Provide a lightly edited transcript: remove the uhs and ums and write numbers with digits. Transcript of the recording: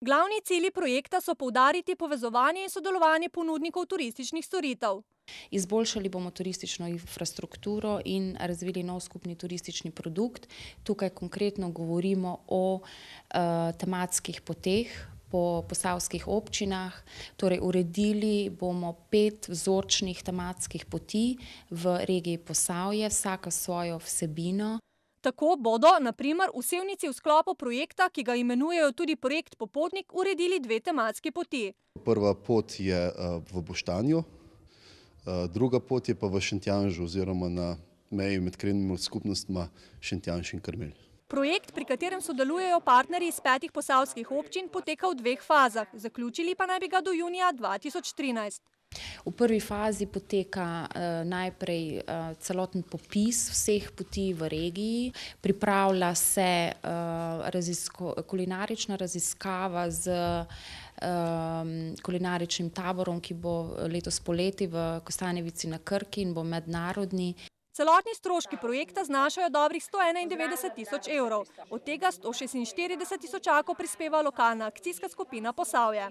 Glavni cilji projekta so poudariti povezovanje in sodelovanje ponudnikov turističnih storitev. Izboljšali bomo turistično infrastrukturo in razvili nov skupni turistični produkt. Tukaj konkretno govorimo o tematskih poteh po posavskih občinah. Torej, uredili bomo 5 vzorčnih tematskih poti v regiji Posavje, vsaka svojo vsebino. Tako bodo, na primer, v Sevnici v sklopu projekta, ki ga imenujejo tudi projekt Popotnik, uredili 2 tematski poti. Prva pot je v Boštanju, druga pot je pa v Šentjanžu oziroma na meji med krajevnimi skupnostma Šentjanž in Krmelj. Projekt, pri katerem sodelujejo partnerji iz 5 posavskih občin, poteka v 2 fazah, zaključili pa naj bi ga do junija 2013. V prvi fazi poteka najprej celoten popis vseh poti v regiji, pripravlja se kulinarična raziskava z kulinaričnim taborom, ki bo letos poleti v Kostanjevici na Krki in bo mednarodni. Celotni stroški projekta znašajo dobrih 191.000 evrov, od tega 146 tisočakov prispeva lokalna akcijska skupina Posavje.